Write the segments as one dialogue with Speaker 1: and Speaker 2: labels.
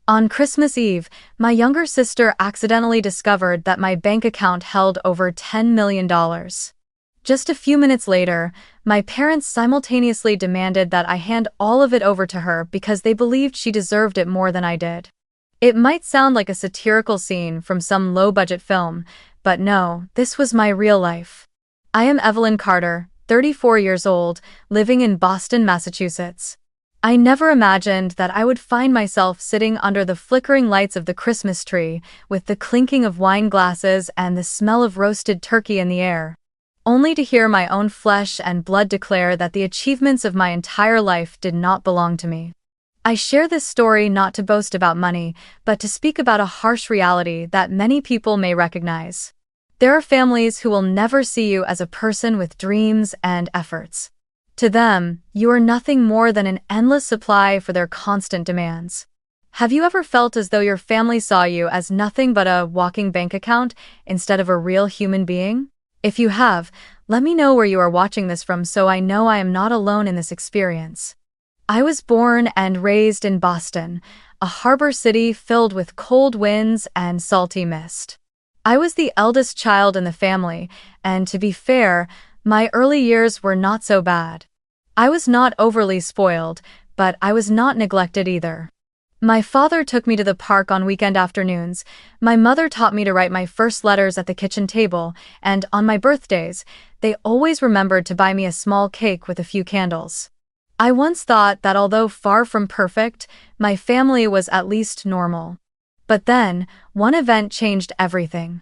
Speaker 1: On Christmas Eve, my younger sister accidentally discovered that my bank account held over $10 million. Just a few minutes later, my parents simultaneously demanded that I hand all of it over to her because they believed she deserved it more than I did. It might sound like a satirical scene from some low-budget film, but no, this was my real life. I am Evelyn Carter, 34 years old, living in Boston, Massachusetts. I never imagined that I would find myself sitting under the flickering lights of the Christmas tree, with the clinking of wine glasses and the smell of roasted turkey in the air, only to hear my own flesh and blood declare that the achievements of my entire life did not belong to me. I share this story not to boast about money, but to speak about a harsh reality that many people may recognize. There are families who will never see you as a person with dreams and efforts. To them, you are nothing more than an endless supply for their constant demands. Have you ever felt as though your family saw you as nothing but a walking bank account instead of a real human being? If you have, let me know where you are watching this from so I know I am not alone in this experience. I was born and raised in Boston, a harbor city filled with cold winds and salty mist. I was the eldest child in the family, and to be fair, my early years were not so bad. I was not overly spoiled, but I was not neglected either. My father took me to the park on weekend afternoons, my mother taught me to write my first letters at the kitchen table, and on my birthdays, they always remembered to buy me a small cake with a few candles. I once thought that although far from perfect, my family was at least normal. But then, one event changed everything.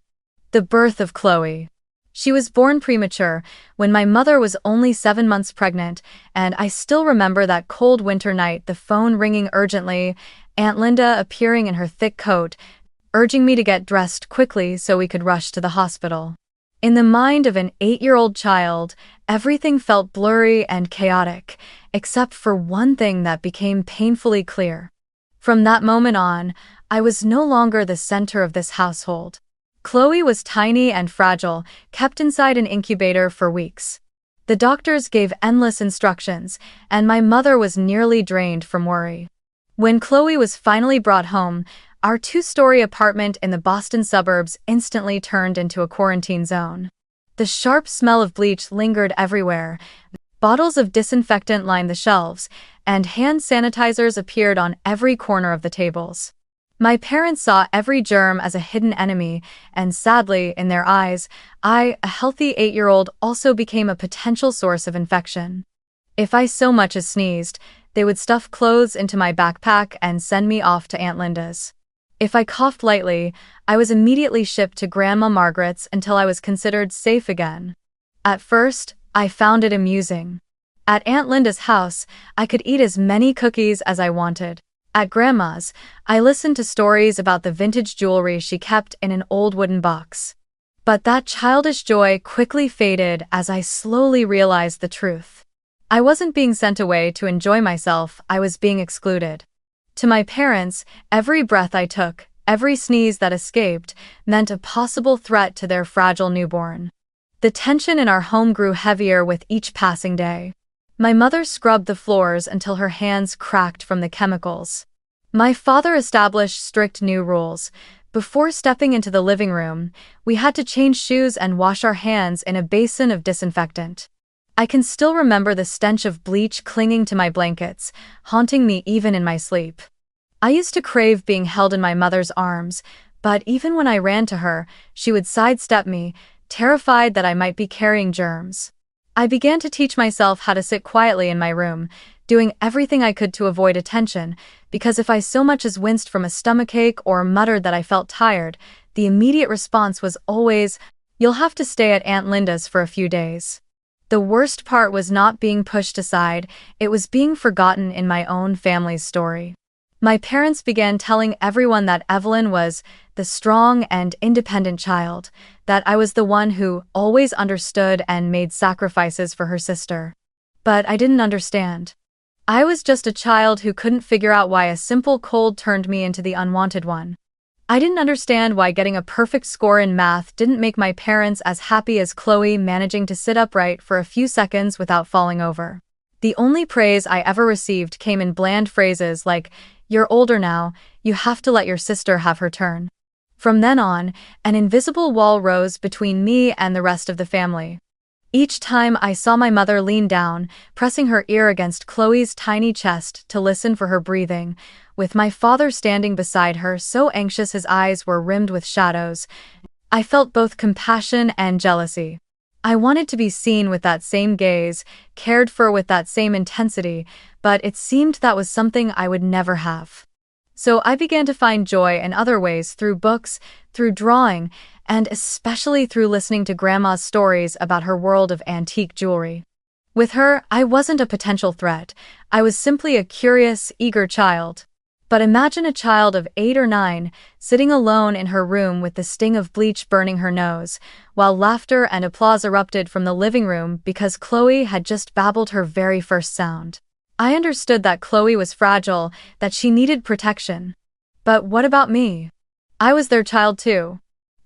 Speaker 1: The birth of Chloe. She was born premature, when my mother was only 7 months pregnant, and I still remember that cold winter night, the phone ringing urgently, Aunt Linda appearing in her thick coat, urging me to get dressed quickly so we could rush to the hospital. In the mind of an 8-year-old child, everything felt blurry and chaotic, except for one thing that became painfully clear. From that moment on, I was no longer the center of this household. Chloe was tiny and fragile, kept inside an incubator for weeks. The doctors gave endless instructions, and my mother was nearly drained from worry. When Chloe was finally brought home, our 2-story apartment in the Boston suburbs instantly turned into a quarantine zone. The sharp smell of bleach lingered everywhere, bottles of disinfectant lined the shelves, and hand sanitizers appeared on every corner of the tables. My parents saw every germ as a hidden enemy, and sadly, in their eyes, I, a healthy 8-year-old, also became a potential source of infection. If I so much as sneezed, they would stuff clothes into my backpack and send me off to Aunt Linda's. If I coughed lightly, I was immediately shipped to Grandma Margaret's until I was considered safe again. At first, I found it amusing. At Aunt Linda's house, I could eat as many cookies as I wanted. At Grandma's, I listened to stories about the vintage jewelry she kept in an old wooden box. But that childish joy quickly faded as I slowly realized the truth. I wasn't being sent away to enjoy myself, I was being excluded. To my parents, every breath I took, every sneeze that escaped, meant a possible threat to their fragile newborn. The tension in our home grew heavier with each passing day. My mother scrubbed the floors until her hands cracked from the chemicals. My father established strict new rules. Before stepping into the living room, we had to change shoes and wash our hands in a basin of disinfectant. I can still remember the stench of bleach clinging to my blankets, haunting me even in my sleep. I used to crave being held in my mother's arms, but even when I ran to her, she would sidestep me, terrified that I might be carrying germs. I began to teach myself how to sit quietly in my room, doing everything I could to avoid attention, because if I so much as winced from a stomachache or muttered that I felt tired, the immediate response was always, "You'll have to stay at Aunt Linda's for a few days." The worst part was not being pushed aside, it was being forgotten in my own family's story. My parents began telling everyone that Evelyn was the strong and independent child, that I was the one who always understood and made sacrifices for her sister. But I didn't understand. I was just a child who couldn't figure out why a simple cold turned me into the unwanted one. I didn't understand why getting a perfect score in math didn't make my parents as happy as Chloe managing to sit upright for a few seconds without falling over. The only praise I ever received came in bland phrases like, "You're older now, you have to let your sister have her turn." From then on, an invisible wall rose between me and the rest of the family. Each time I saw my mother lean down, pressing her ear against Chloe's tiny chest to listen for her breathing, with my father standing beside her so anxious his eyes were rimmed with shadows, I felt both compassion and jealousy. I wanted to be seen with that same gaze, cared for with that same intensity, but it seemed that was something I would never have. So I began to find joy in other ways, through books, through drawing, and especially through listening to Grandma's stories about her world of antique jewelry. With her, I wasn't a potential threat. I was simply a curious, eager child. But imagine a child of 8 or 9, sitting alone in her room with the sting of bleach burning her nose, while laughter and applause erupted from the living room because Chloe had just babbled her very first sound. I understood that Chloe was fragile, that she needed protection. But what about me? I was their child too.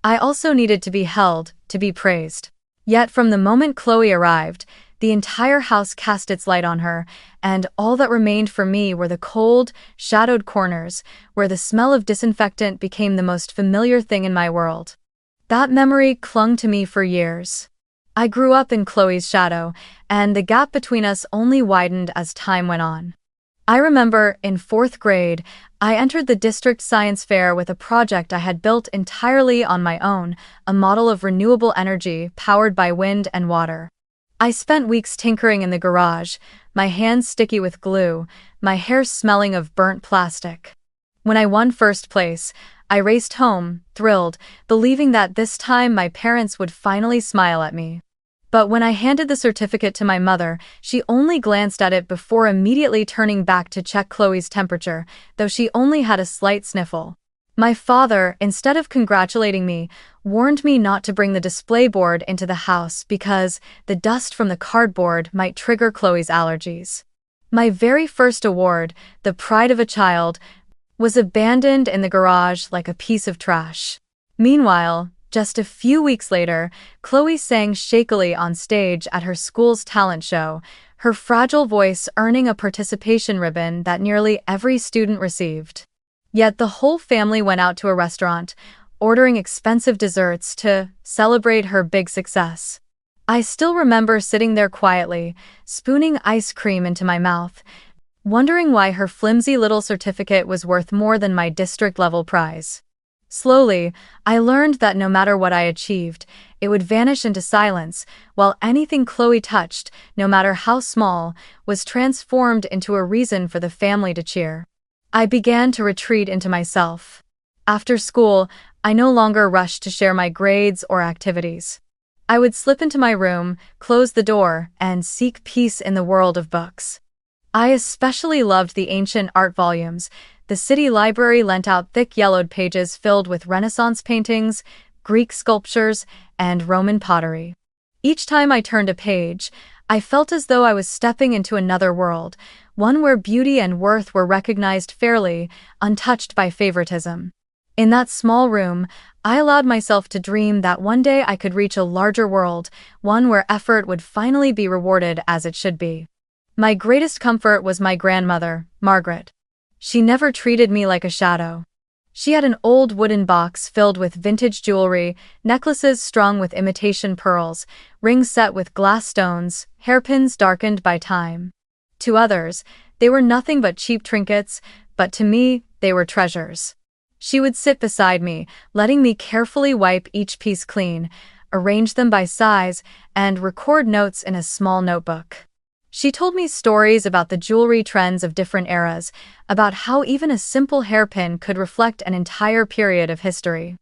Speaker 1: I also needed to be held, to be praised. Yet from the moment Chloe arrived, the entire house cast its light on her, and all that remained for me were the cold, shadowed corners, where the smell of disinfectant became the most familiar thing in my world. That memory clung to me for years. I grew up in Chloe's shadow, and the gap between us only widened as time went on. I remember, in 4th grade, I entered the district science fair with a project I had built entirely on my own, a model of renewable energy powered by wind and water. I spent weeks tinkering in the garage, my hands sticky with glue, my hair smelling of burnt plastic. When I won first place, I raced home, thrilled, believing that this time my parents would finally smile at me. But when I handed the certificate to my mother, she only glanced at it before immediately turning back to check Chloe's temperature, though she only had a slight sniffle. My father, instead of congratulating me, warned me not to bring the display board into the house because the dust from the cardboard might trigger Chloe's allergies. My very first award, the pride of a child, was abandoned in the garage like a piece of trash. Meanwhile, just a few weeks later, Chloe sang shakily on stage at her school's talent show, her fragile voice earning a participation ribbon that nearly every student received. Yet the whole family went out to a restaurant, ordering expensive desserts to celebrate her big success. I still remember sitting there quietly, spooning ice cream into my mouth, wondering why her flimsy little certificate was worth more than my district-level prize. Slowly, I learned that no matter what I achieved, it would vanish into silence, while anything Chloe touched, no matter how small, was transformed into a reason for the family to cheer. I began to retreat into myself. After school, I no longer rushed to share my grades or activities. I would slip into my room, close the door, and seek peace in the world of books. I especially loved the ancient art volumes. The city library lent out thick yellowed pages filled with Renaissance paintings, Greek sculptures, and Roman pottery. Each time I turned a page, I felt as though I was stepping into another world, one where beauty and worth were recognized fairly, untouched by favoritism. In that small room, I allowed myself to dream that one day I could reach a larger world, one where effort would finally be rewarded as it should be. My greatest comfort was my grandmother, Margaret. She never treated me like a shadow. She had an old wooden box filled with vintage jewelry, necklaces strung with imitation pearls, rings set with glass stones, hairpins darkened by time. To others, they were nothing but cheap trinkets, but to me, they were treasures. She would sit beside me, letting me carefully wipe each piece clean, arrange them by size, and record notes in a small notebook. She told me stories about the jewelry trends of different eras, about how even a simple hairpin could reflect an entire period of history.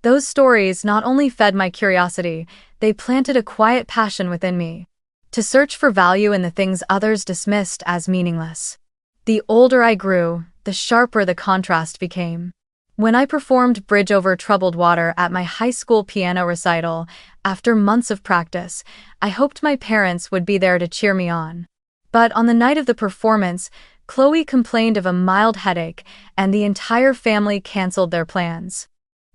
Speaker 1: Those stories not only fed my curiosity, they planted a quiet passion within me, to search for value in the things others dismissed as meaningless. The older I grew, the sharper the contrast became. When I performed Bridge Over Troubled Water at my high school piano recital, after months of practice, I hoped my parents would be there to cheer me on. But on the night of the performance, Chloe complained of a mild headache, and the entire family canceled their plans.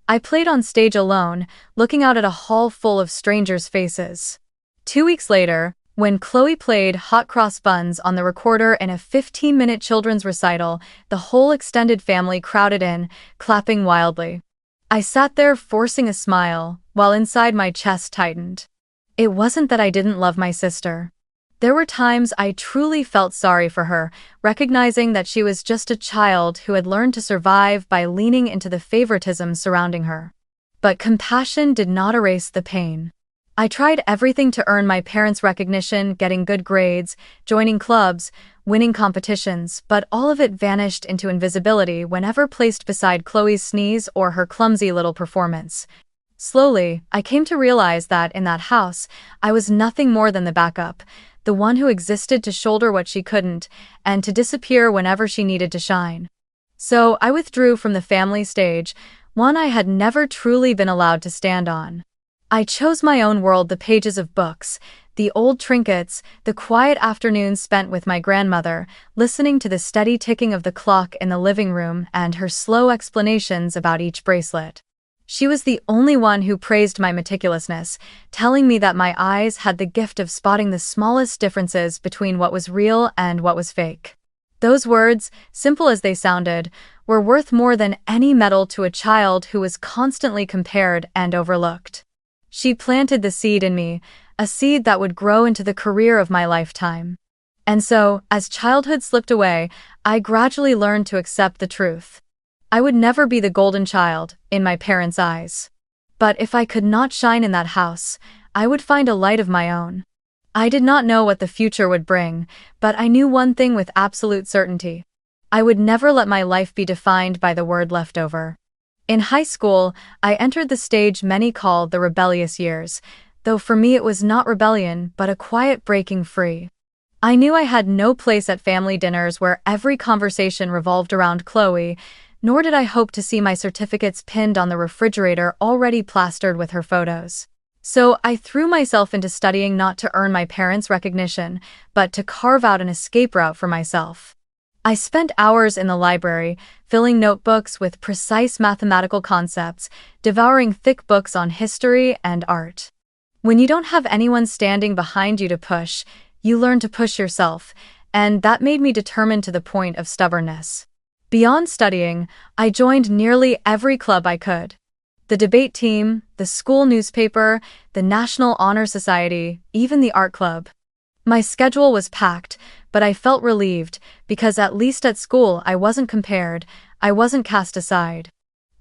Speaker 1: I played on stage alone, looking out at a hall full of strangers' faces. 2 weeks later, When Chloe played Hot Cross Buns on the recorder in a 15-minute children's recital, the whole extended family crowded in, clapping wildly. I sat there forcing a smile, while inside my chest tightened. It wasn't that I didn't love my sister. There were times I truly felt sorry for her, recognizing that she was just a child who had learned to survive by leaning into the favoritism surrounding her. But compassion did not erase the pain. I tried everything to earn my parents' recognition, getting good grades, joining clubs, winning competitions, but all of it vanished into invisibility whenever placed beside Chloe's sneeze or her clumsy little performance. Slowly, I came to realize that in that house, I was nothing more than the backup, the one who existed to shoulder what she couldn't, and to disappear whenever she needed to shine. So I withdrew from the family stage, one I had never truly been allowed to stand on. I chose my own world, the pages of books, the old trinkets, the quiet afternoons spent with my grandmother, listening to the steady ticking of the clock in the living room and her slow explanations about each bracelet. She was the only one who praised my meticulousness, telling me that my eyes had the gift of spotting the smallest differences between what was real and what was fake. Those words, simple as they sounded, were worth more than any medal to a child who was constantly compared and overlooked. She planted the seed in me, a seed that would grow into the career of my lifetime. And so, as childhood slipped away, I gradually learned to accept the truth. I would never be the golden child, in my parents' eyes. But if I could not shine in that house, I would find a light of my own. I did not know what the future would bring, but I knew one thing with absolute certainty. I would never let my life be defined by the word leftover. In high school, I entered the stage many call the rebellious years, though for me it was not rebellion but a quiet breaking free. I knew I had no place at family dinners where every conversation revolved around Chloe, nor did I hope to see my certificates pinned on the refrigerator already plastered with her photos. So I threw myself into studying not to earn my parents' recognition, but to carve out an escape route for myself. I spent hours in the library, filling notebooks with precise mathematical concepts, devouring thick books on history and art. When you don't have anyone standing behind you to push, you learn to push yourself, and that made me determined to the point of stubbornness. Beyond studying, I joined nearly every club I could. The debate team, the school newspaper, the National Honor Society, even the art club. My schedule was packed, but I felt relieved, because at least at school I wasn't compared, I wasn't cast aside.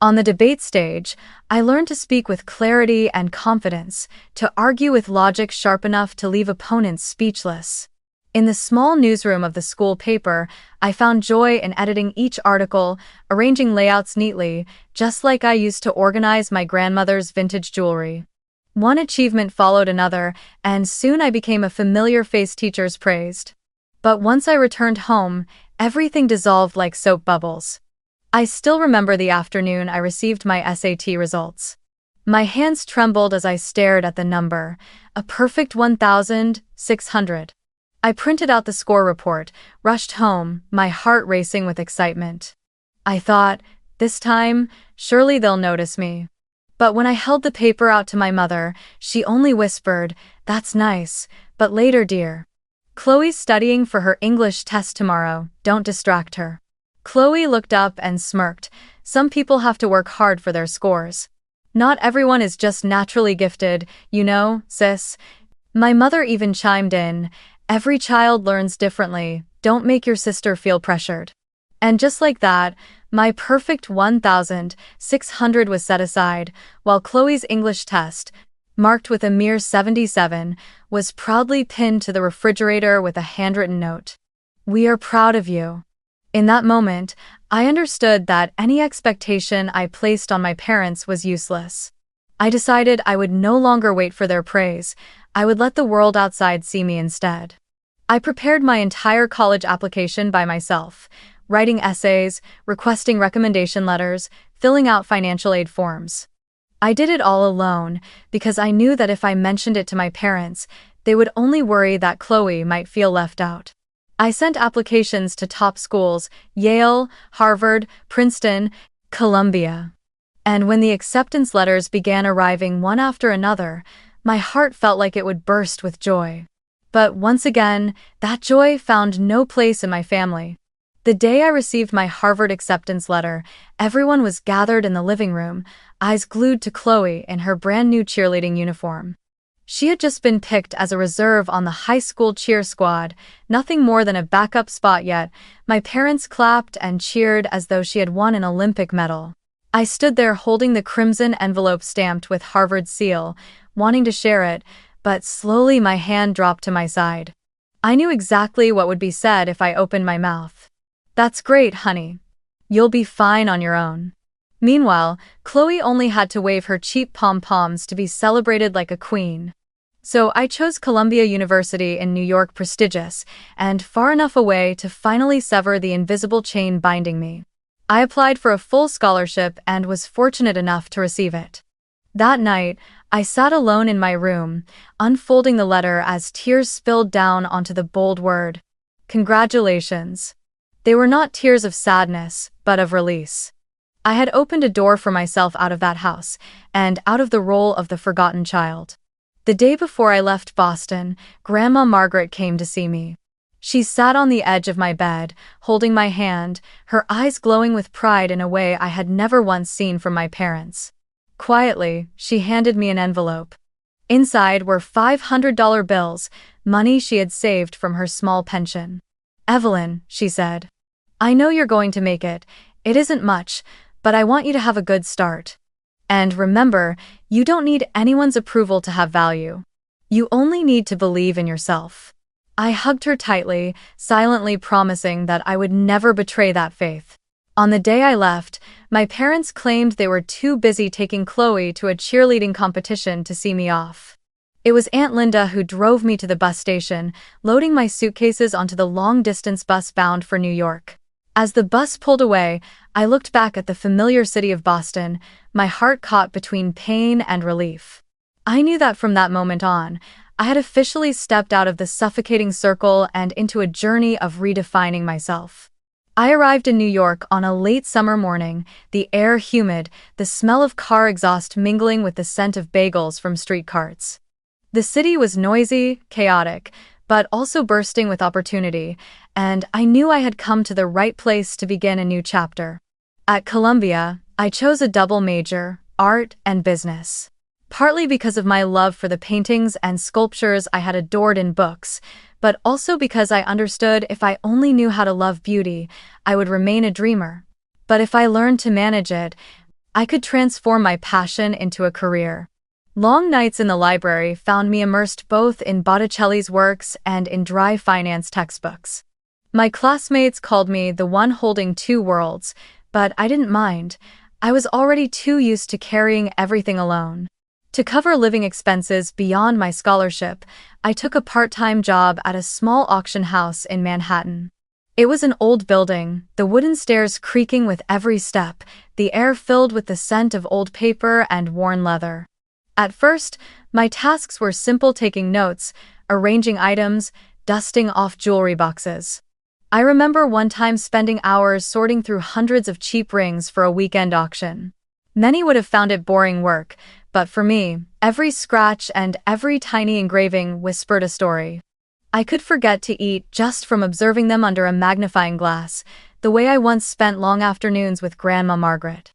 Speaker 1: On the debate stage, I learned to speak with clarity and confidence, to argue with logic sharp enough to leave opponents speechless. In the small newsroom of the school paper, I found joy in editing each article, arranging layouts neatly, just like I used to organize my grandmother's vintage jewelry. One achievement followed another, and soon I became a familiar face teachers praised. But once I returned home, everything dissolved like soap bubbles. I still remember the afternoon I received my SAT results. My hands trembled as I stared at the number, a perfect 1,600. I printed out the score report, rushed home, my heart racing with excitement. I thought, this time, surely they'll notice me. But when I held the paper out to my mother, she only whispered, "That's nice, but later, dear. Chloe's studying for her English test tomorrow, don't distract her." Chloe looked up and smirked. Some people have to work hard for their scores. Not everyone is just naturally gifted, you know, sis. My mother even chimed in, every child learns differently, don't make your sister feel pressured. And just like that, my perfect 1,600 was set aside, while Chloe's English test, marked with a mere 77, was proudly pinned to the refrigerator with a handwritten note. "We are proud of you." In that moment, I understood that any expectation I placed on my parents was useless. I decided I would no longer wait for their praise, I would let the world outside see me instead. I prepared my entire college application by myself, writing essays, requesting recommendation letters, filling out financial aid forms. I did it all alone because I knew that if I mentioned it to my parents, they would only worry that Chloe might feel left out. I sent applications to top schools, Yale, Harvard, Princeton, Columbia. And when the acceptance letters began arriving one after another, my heart felt like it would burst with joy. But once again, that joy found no place in my family. The day I received my Harvard acceptance letter, everyone was gathered in the living room, eyes glued to Chloe in her brand new cheerleading uniform. She had just been picked as a reserve on the high school cheer squad, nothing more than a backup spot yet. My parents clapped and cheered as though she had won an Olympic medal. I stood there holding the crimson envelope stamped with Harvard's seal, wanting to share it, but slowly my hand dropped to my side. I knew exactly what would be said if I opened my mouth. "That's great, honey. You'll be fine on your own." Meanwhile, Chloe only had to wave her cheap pom-poms to be celebrated like a queen. So I chose Columbia University in New York, prestigious, and far enough away to finally sever the invisible chain binding me. I applied for a full scholarship and was fortunate enough to receive it. That night, I sat alone in my room, unfolding the letter as tears spilled down onto the bold word, "Congratulations." They were not tears of sadness, but of release. I had opened a door for myself out of that house, and out of the role of the forgotten child. The day before I left Boston, Grandma Margaret came to see me. She sat on the edge of my bed, holding my hand, her eyes glowing with pride in a way I had never once seen from my parents. Quietly, she handed me an envelope. Inside were $500 bills, money she had saved from her small pension. "Evelyn," she said, "I know you're going to make it. It isn't much, but I want you to have a good start. And remember, you don't need anyone's approval to have value. You only need to believe in yourself." I hugged her tightly, silently promising that I would never betray that faith. On the day I left, my parents claimed they were too busy taking Chloe to a cheerleading competition to see me off. It was Aunt Linda who drove me to the bus station, loading my suitcases onto the long-distance bus bound for New York. As the bus pulled away, I looked back at the familiar city of Boston, my heart caught between pain and relief. I knew that from that moment on, I had officially stepped out of the suffocating circle and into a journey of redefining myself. I arrived in New York on a late summer morning, the air humid, the smell of car exhaust mingling with the scent of bagels from street carts. The city was noisy, chaotic, but also bursting with opportunity, and I knew I had come to the right place to begin a new chapter. At Columbia, I chose a double major, art and business. Partly because of my love for the paintings and sculptures I had adored in books, but also because I understood if I only knew how to love beauty, I would remain a dreamer. But if I learned to manage it, I could transform my passion into a career. Long nights in the library found me immersed both in Botticelli's works and in dry finance textbooks. My classmates called me the one holding two worlds, but I didn't mind. I was already too used to carrying everything alone. To cover living expenses beyond my scholarship, I took a part-time job at a small auction house in Manhattan. It was an old building, the wooden stairs creaking with every step, the air filled with the scent of old paper and worn leather. At first, my tasks were simple: taking notes, arranging items, dusting off jewelry boxes. I remember one time spending hours sorting through hundreds of cheap rings for a weekend auction. Many would have found it boring work, but for me, every scratch and every tiny engraving whispered a story. I could forget to eat just from observing them under a magnifying glass, the way I once spent long afternoons with Grandma Margaret.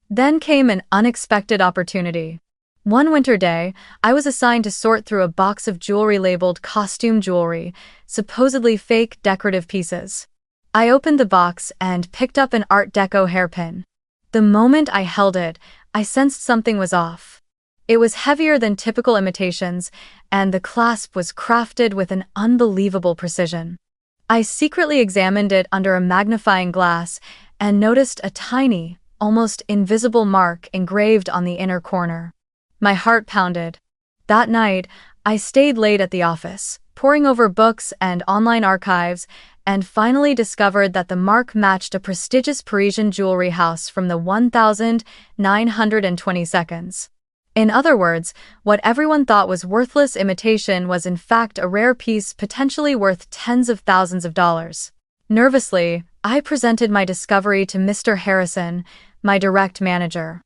Speaker 1: Then came an unexpected opportunity. One winter day, I was assigned to sort through a box of jewelry labeled costume jewelry, supposedly fake decorative pieces. I opened the box and picked up an Art Deco hairpin. The moment I held it, I sensed something was off. It was heavier than typical imitations, and the clasp was crafted with an unbelievable precision. I secretly examined it under a magnifying glass and noticed a tiny, almost invisible mark engraved on the inner corner. My heart pounded. That night, I stayed late at the office, poring over books and online archives, and finally discovered that the mark matched a prestigious Parisian jewelry house from the 1922nd. In other words, what everyone thought was worthless imitation was in fact a rare piece potentially worth tens of thousands of dollars. Nervously, I presented my discovery to Mr. Harrison, my direct manager.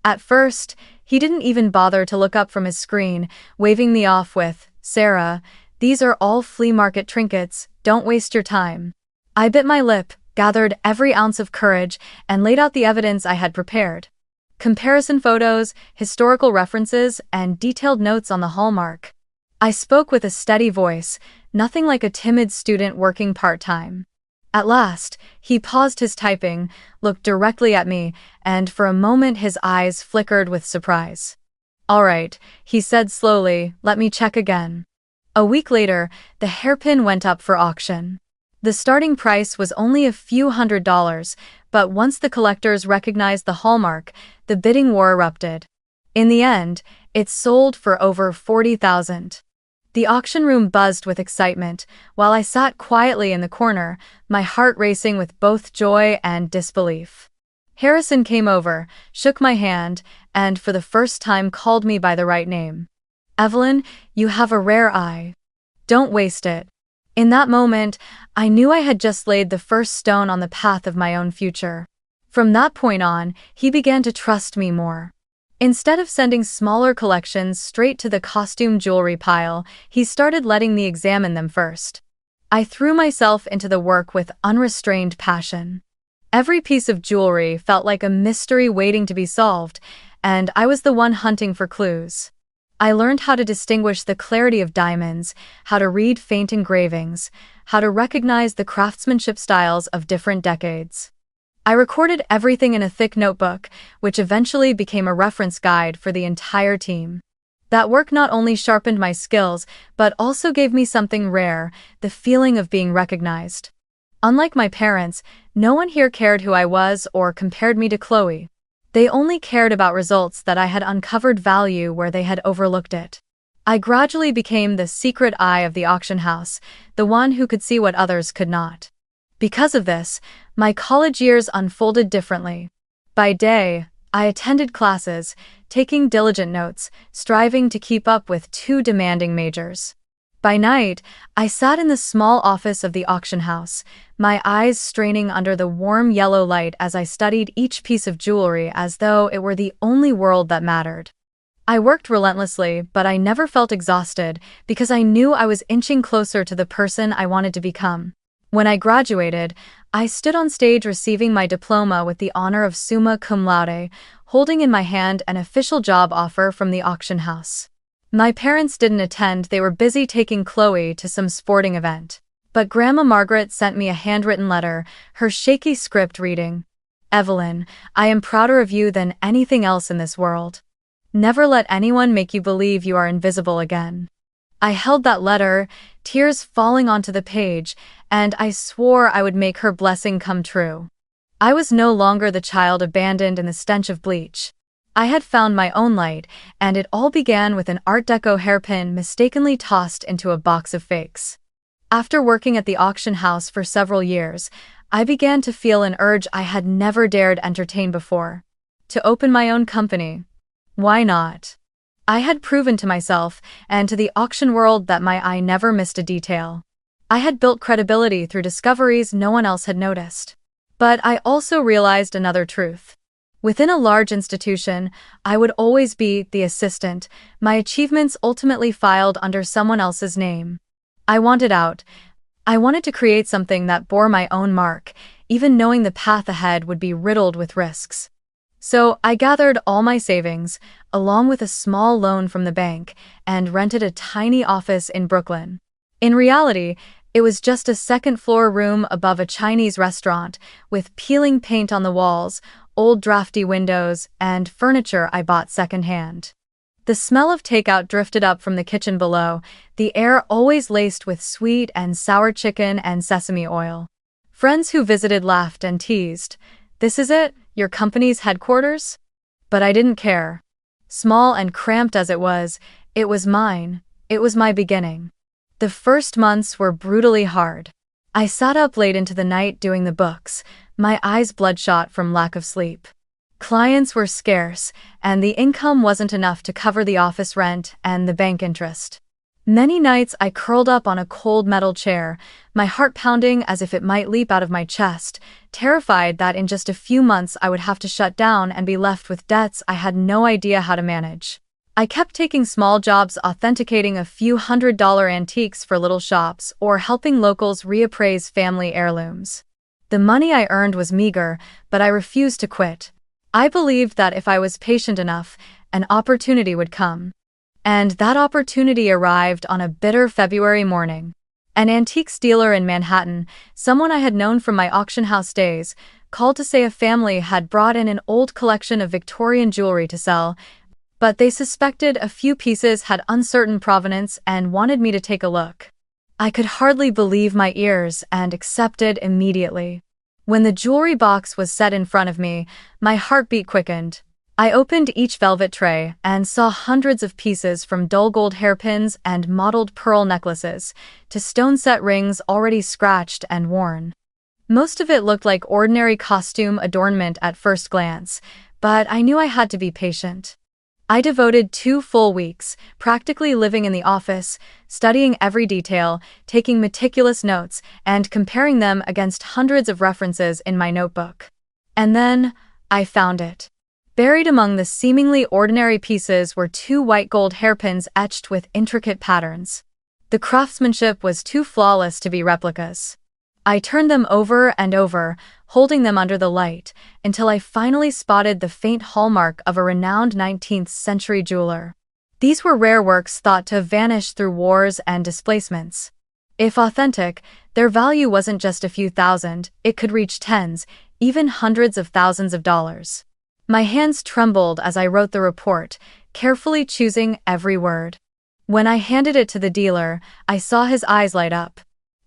Speaker 1: At first, he didn't even bother to look up from his screen, waving me off with, "Sarah, These are all flea market trinkets, don't waste your time. I bit my lip, gathered every ounce of courage, and laid out the evidence I had prepared. Comparison photos, historical references, and detailed notes on the hallmark. I spoke with a steady voice, nothing like a timid student working part-time. At last, he paused his typing, looked directly at me, and for a moment his eyes flickered with surprise. "All right," he said slowly, "let me check again." A week later, the hairpin went up for auction. The starting price was only a few $100s, but once the collectors recognized the hallmark, the bidding war erupted. In the end, it sold for over $40,000. The auction room buzzed with excitement, while I sat quietly in the corner, my heart racing with both joy and disbelief. Harrison came over, shook my hand, and for the first time called me by the right name. "Evelyn, you have a rare eye. Don't waste it." In that moment, I knew I had just laid the first stone on the path of my own future. From that point on, he began to trust me more. Instead of sending smaller collections straight to the costume jewelry pile, he started letting me examine them first. I threw myself into the work with unrestrained passion. Every piece of jewelry felt like a mystery waiting to be solved, and I was the one hunting for clues. I learned how to distinguish the clarity of diamonds, how to read faint engravings, how to recognize the craftsmanship styles of different decades. I recorded everything in a thick notebook, which eventually became a reference guide for the entire team. That work not only sharpened my skills, but also gave me something rare, the feeling of being recognized. Unlike my parents, no one here cared who I was or compared me to Chloe. They only cared about results that I had uncovered value where they had overlooked it. I gradually became the secret eye of the auction house, the one who could see what others could not. Because of this, my college years unfolded differently. By day, I attended classes, taking diligent notes, striving to keep up with two demanding majors. By night, I sat in the small office of the auction house, my eyes straining under the warm yellow light as I studied each piece of jewelry as though it were the only world that mattered. I worked relentlessly, but I never felt exhausted because I knew I was inching closer to the person I wanted to become. When I graduated, I stood on stage receiving my diploma with the honor of summa cum laude, holding in my hand an official job offer from the auction house. My parents didn't attend, they were busy taking Chloe to some sporting event. But Grandma Margaret sent me a handwritten letter, her shaky script reading, "Evelyn, I am prouder of you than anything else in this world. Never let anyone make you believe you are invisible again." I held that letter, tears falling onto the page, and I swore I would make her blessing come true. I was no longer the child abandoned in the stench of bleach. I had found my own light, and it all began with an Art Deco hairpin mistakenly tossed into a box of fakes. After working at the auction house for several years, I began to feel an urge I had never dared entertain before. To open my own company. Why not? I had proven to myself and to the auction world that my eye never missed a detail. I had built credibility through discoveries no one else had noticed. But I also realized another truth. Within a large institution, I would always be the assistant, my achievements ultimately filed under someone else's name. I wanted out. I wanted to create something that bore my own mark, even knowing the path ahead would be riddled with risks. So I gathered all my savings, along with a small loan from the bank, and rented a tiny office in Brooklyn. In reality, it was just a second-floor room above a Chinese restaurant, with peeling paint on the walls, old drafty windows, and furniture I bought secondhand. The smell of takeout drifted up from the kitchen below, the air always laced with sweet and sour chicken and sesame oil. Friends who visited laughed and teased, "This is it, your company's headquarters?" But I didn't care. Small and cramped as it was mine, it was my beginning. The first months were brutally hard. I sat up late into the night doing the books, my eyes bloodshot from lack of sleep. Clients were scarce, and the income wasn't enough to cover the office rent and the bank interest. Many nights I curled up on a cold metal chair, my heart pounding as if it might leap out of my chest, terrified that in just a few months I would have to shut down and be left with debts I had no idea how to manage. I kept taking small jobs authenticating a few $100 antiques for little shops or helping locals reappraise family heirlooms. The money I earned was meager, but I refused to quit. I believed that if I was patient enough, an opportunity would come. And that opportunity arrived on a bitter February morning. An antiques dealer in Manhattan, someone I had known from my auction house days, called to say a family had brought in an old collection of Victorian jewelry to sell, but they suspected a few pieces had uncertain provenance and wanted me to take a look. I could hardly believe my ears and accepted immediately. When the jewelry box was set in front of me, my heartbeat quickened. I opened each velvet tray and saw hundreds of pieces from dull gold hairpins and mottled pearl necklaces to stone-set rings already scratched and worn. Most of it looked like ordinary costume adornment at first glance, but I knew I had to be patient. I devoted 2 full weeks, practically living in the office, studying every detail, taking meticulous notes, and comparing them against hundreds of references in my notebook. And then, I found it. Buried among the seemingly ordinary pieces were 2 white gold hairpins etched with intricate patterns. The craftsmanship was too flawless to be replicas. I turned them over and over, holding them under the light, until I finally spotted the faint hallmark of a renowned 19th-century jeweler. These were rare works thought to have vanished through wars and displacements. If authentic, their value wasn't just a few thousand, it could reach tens, even hundreds of thousands of dollars. My hands trembled as I wrote the report, carefully choosing every word. When I handed it to the dealer, I saw his eyes light up.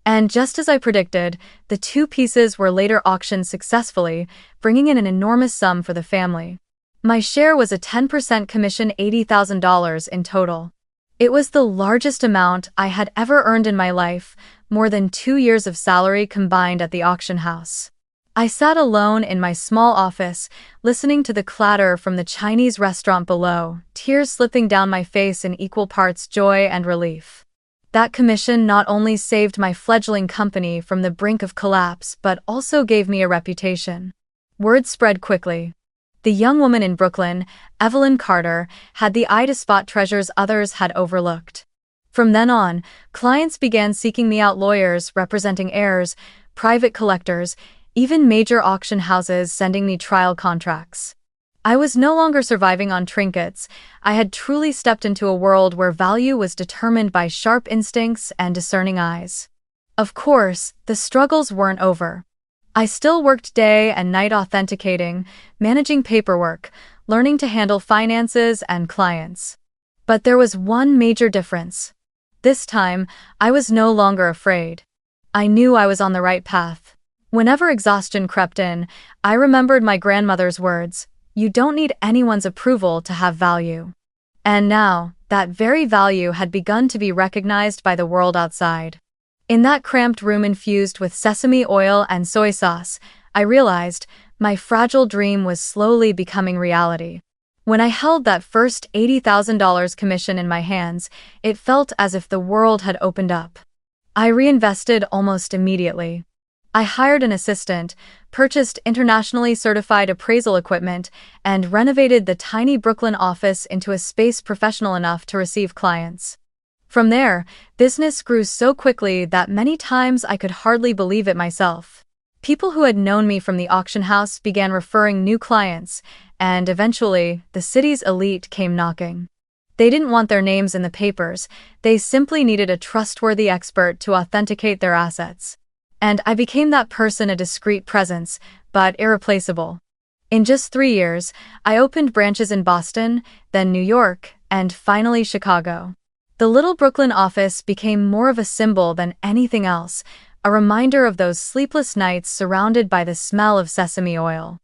Speaker 1: And just as I predicted, the 2 pieces were later auctioned successfully, bringing in an enormous sum for the family. My share was a 10% commission, $80,000 in total. It was the largest amount I had ever earned in my life, more than 2 years of salary combined at the auction house. I sat alone in my small office, listening to the clatter from the Chinese restaurant below, tears slipping down my face in equal parts joy and relief. That commission not only saved my fledgling company from the brink of collapse but also gave me a reputation. Word spread quickly. The young woman in Brooklyn, Evelyn Carter, had the eye to spot treasures others had overlooked. From then on, clients began seeking me out, lawyers representing heirs, private collectors, even major auction houses sending me trial contracts. I was no longer surviving on trinkets. I had truly stepped into a world where value was determined by sharp instincts and discerning eyes. Of course, the struggles weren't over. I still worked day and night authenticating, managing paperwork, learning to handle finances and clients. But there was one major difference. This time, I was no longer afraid. I knew I was on the right path. Whenever exhaustion crept in, I remembered my grandmother's words. You don't need anyone's approval to have value. And now, that very value had begun to be recognized by the world outside. In that cramped room infused with sesame oil and soy sauce, I realized my fragile dream was slowly becoming reality. When I held that first $80,000 commission in my hands, it felt as if the world had opened up. I reinvested almost immediately. I hired an assistant, purchased internationally certified appraisal equipment, and renovated the tiny Brooklyn office into a space professional enough to receive clients. From there, business grew so quickly that many times I could hardly believe it myself. People who had known me from the auction house began referring new clients, and eventually, the city's elite came knocking. They didn't want their names in the papers, they simply needed a trustworthy expert to authenticate their assets. And I became that person, a discreet presence, but irreplaceable. In just 3 years, I opened branches in Boston, then New York, and finally Chicago. The little Brooklyn office became more of a symbol than anything else, a reminder of those sleepless nights surrounded by the smell of sesame oil.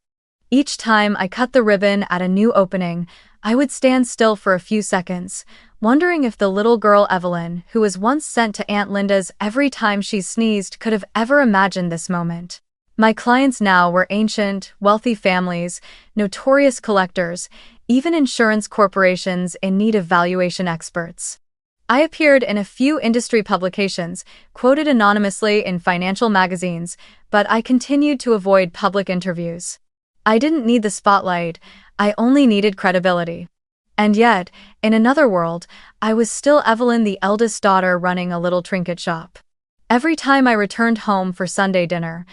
Speaker 1: Each time I cut the ribbon at a new opening, I would stand still for a few seconds, wondering if the little girl Evelyn, who was once sent to Aunt Linda's every time she sneezed, could have ever imagined this moment. My clients now were ancient, wealthy families, notorious collectors, even insurance corporations in need of valuation experts. I appeared in a few industry publications, quoted anonymously in financial magazines, but I continued to avoid public interviews. I didn't need the spotlight, I only needed credibility. And yet, in another world, I was still Evelyn, the eldest daughter running a little trinket shop. Every time I returned home for Sunday dinner,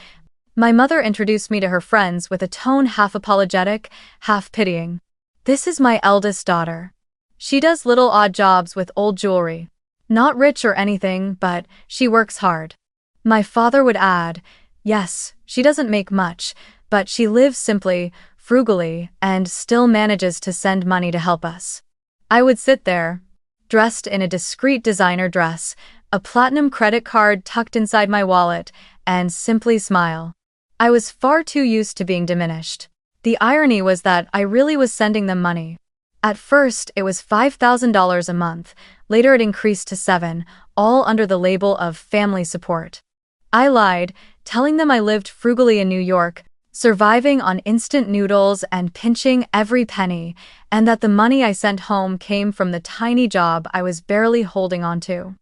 Speaker 1: my mother introduced me to her friends with a tone half apologetic, half pitying. "This is my eldest daughter. She does little odd jobs with old jewelry. Not rich or anything, but she works hard." My father would add, "Yes, she doesn't make much, but she lives simply, frugally, and still manages to send money to help us." I would sit there, dressed in a discreet designer dress, a platinum credit card tucked inside my wallet, and simply smile. I was far too used to being diminished. The irony was that I really was sending them money. At first, it was $5,000 a month, later it increased to $7,000, all under the label of family support. I lied, telling them I lived frugally in New York, surviving on instant noodles and pinching every penny, and that the money I sent home came from the tiny job I was barely holding on to.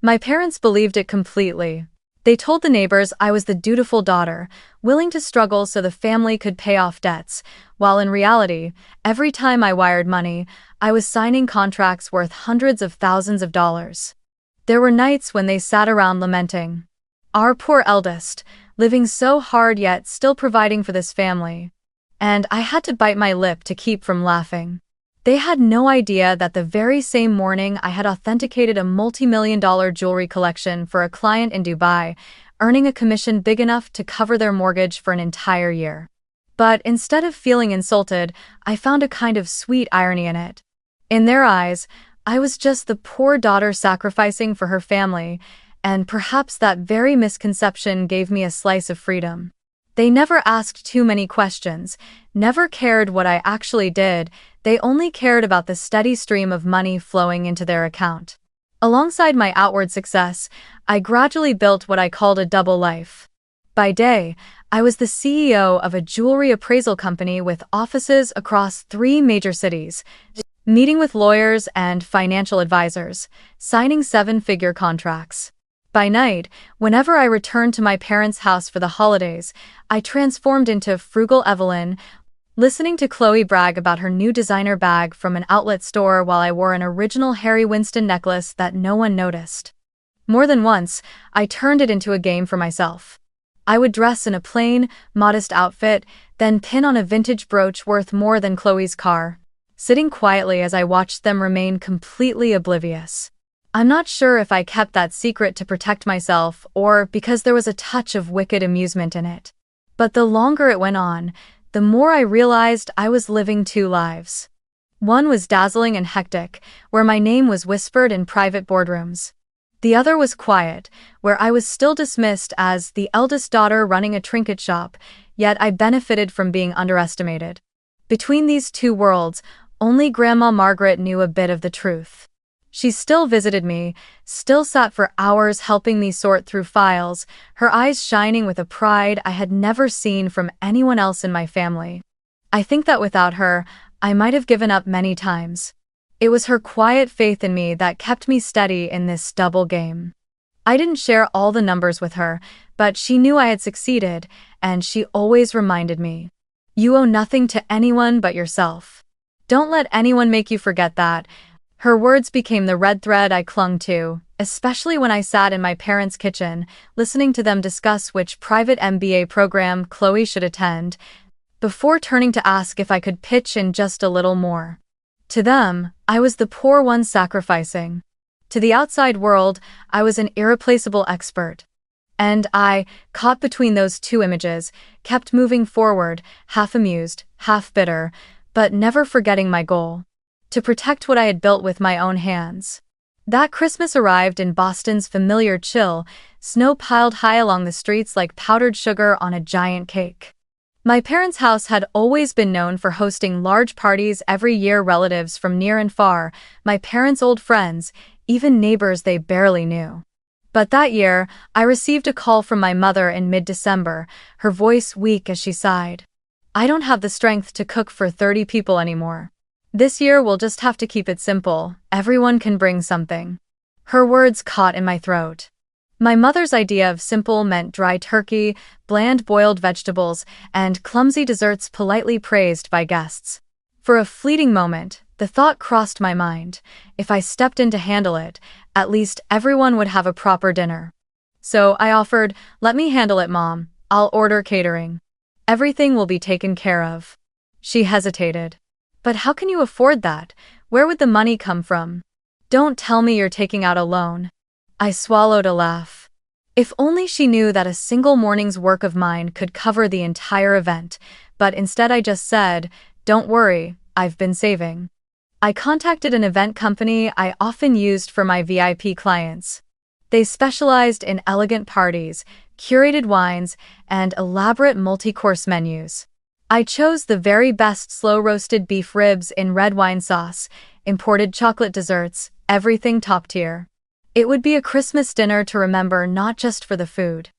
Speaker 1: My parents believed it completely. They told the neighbors I was the dutiful daughter, willing to struggle so the family could pay off debts, while in reality, every time I wired money, I was signing contracts worth hundreds of thousands of dollars. There were nights when they sat around lamenting. Our poor eldest, living so hard yet still providing for this family. And I had to bite my lip to keep from laughing. They had no idea that the very same morning I had authenticated a multi-million-dollar jewelry collection for a client in Dubai, earning a commission big enough to cover their mortgage for an entire year. But instead of feeling insulted, I found a kind of sweet irony in it. In their eyes, I was just the poor daughter sacrificing for her family, and perhaps that very misconception gave me a slice of freedom. They never asked too many questions, never cared what I actually did, they only cared about the steady stream of money flowing into their account. Alongside my outward success, I gradually built what I called a double life. By day, I was the CEO of a jewelry appraisal company with offices across 3 major cities, meeting with lawyers and financial advisors, signing 7-figure contracts. By night, whenever I returned to my parents' house for the holidays, I transformed into frugal Evelyn, listening to Chloe brag about her new designer bag from an outlet store while I wore an original Harry Winston necklace that no one noticed. More than once, I turned it into a game for myself. I would dress in a plain, modest outfit, then pin on a vintage brooch worth more than Chloe's car, sitting quietly as I watched them remain completely oblivious. I'm not sure if I kept that secret to protect myself or because there was a touch of wicked amusement in it. But the longer it went on, the more I realized I was living 2 lives. One was dazzling and hectic, where my name was whispered in private boardrooms. The other was quiet, where I was still dismissed as the eldest daughter running a trinket shop, yet I benefited from being underestimated. Between these 2 worlds, only Grandma Margaret knew a bit of the truth. She still visited me, still sat for hours helping me sort through files, her eyes shining with a pride I had never seen from anyone else in my family. I think that without her, I might have given up many times. It was her quiet faith in me that kept me steady in this double game. I didn't share all the numbers with her, but she knew I had succeeded, and she always reminded me, "You owe nothing to anyone but yourself. Don't let anyone make you forget that." Her words became the red thread I clung to, especially when I sat in my parents' kitchen, listening to them discuss which private MBA program Chloe should attend, before turning to ask if I could pitch in just a little more. To them, I was the poor one sacrificing. To the outside world, I was an irreplaceable expert. And I, caught between those 2 images, kept moving forward, half amused, half bitter, but never forgetting my goal: to protect what I had built with my own hands. That Christmas arrived in Boston's familiar chill, snow piled high along the streets like powdered sugar on a giant cake. My parents' house had always been known for hosting large parties every year, relatives from near and far, my parents' old friends, even neighbors they barely knew. But that year, I received a call from my mother in mid-December, her voice weak as she sighed. "I don't have the strength to cook for 30 people anymore. This year we'll just have to keep it simple, everyone can bring something." Her words caught in my throat. My mother's idea of simple meant dry turkey, bland boiled vegetables, and clumsy desserts politely praised by guests. For a fleeting moment, The thought crossed my mind. If I stepped in to handle it, at least everyone would have a proper dinner. So I offered, "Let me handle it, Mom. I'll order catering. Everything will be taken care of." She hesitated. "But how can you afford that? Where would the money come from? Don't tell me you're taking out a loan." I swallowed a laugh. If only she knew that a single morning's work of mine could cover the entire event, but instead I just said, "Don't worry, I've been saving." I contacted an event company I often used for my VIP clients. They specialized in elegant parties, curated wines, and elaborate multi-course menus. I chose the very best slow-roasted beef ribs in red wine sauce, imported chocolate desserts, everything top tier. It would be a Christmas dinner to remember, not just for the food.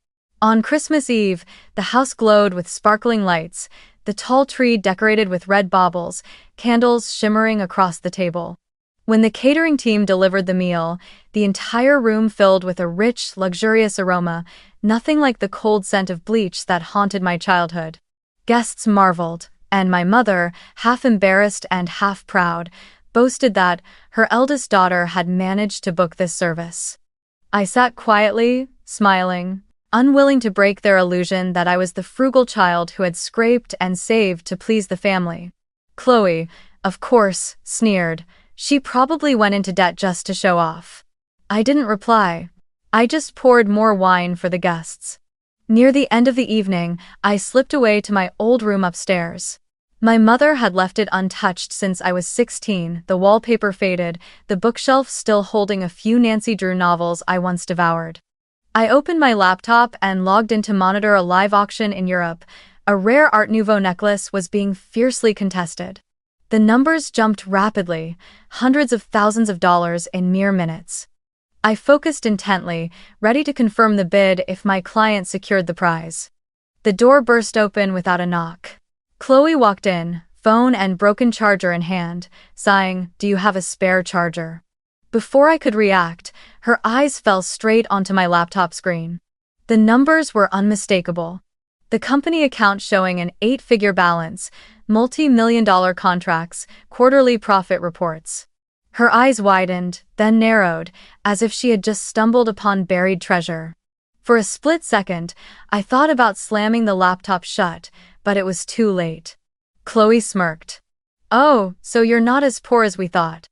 Speaker 1: On Christmas Eve, the house glowed with sparkling lights, the tall tree decorated with red baubles, candles shimmering across the table. When the catering team delivered the meal, the entire room filled with a rich, luxurious aroma, nothing like the cold scent of bleach that haunted my childhood. Guests marveled, and my mother, half embarrassed and half proud, boasted that her eldest daughter had managed to book this service. I sat quietly, smiling, unwilling to break their illusion that I was the frugal child who had scraped and saved to please the family. Chloe, of course, sneered. She probably went into debt just to show off. I didn't reply. I just poured more wine for the guests. Near the end of the evening, I slipped away to my old room upstairs. My mother had left it untouched since I was 16, the wallpaper faded, the bookshelf still holding a few Nancy Drew novels I once devoured. I opened my laptop and logged in to monitor a live auction in Europe. A rare Art Nouveau necklace was being fiercely contested. The numbers jumped rapidly, hundreds of thousands of dollars in mere minutes. I focused intently, ready to confirm the bid if my client secured the prize. The door burst open without a knock. Chloe walked in, phone and broken charger in hand, sighing, "Do you have a spare charger?" Before I could react, her eyes fell straight onto my laptop screen. The numbers were unmistakable. The company account showing an 8-figure balance, multi-million-dollar contracts, quarterly profit reports. Her eyes widened, then narrowed, as if she had just stumbled upon buried treasure. For a split second, I thought about slamming the laptop shut, but it was too late. Chloe smirked. "Oh, so you're not as poor as we thought."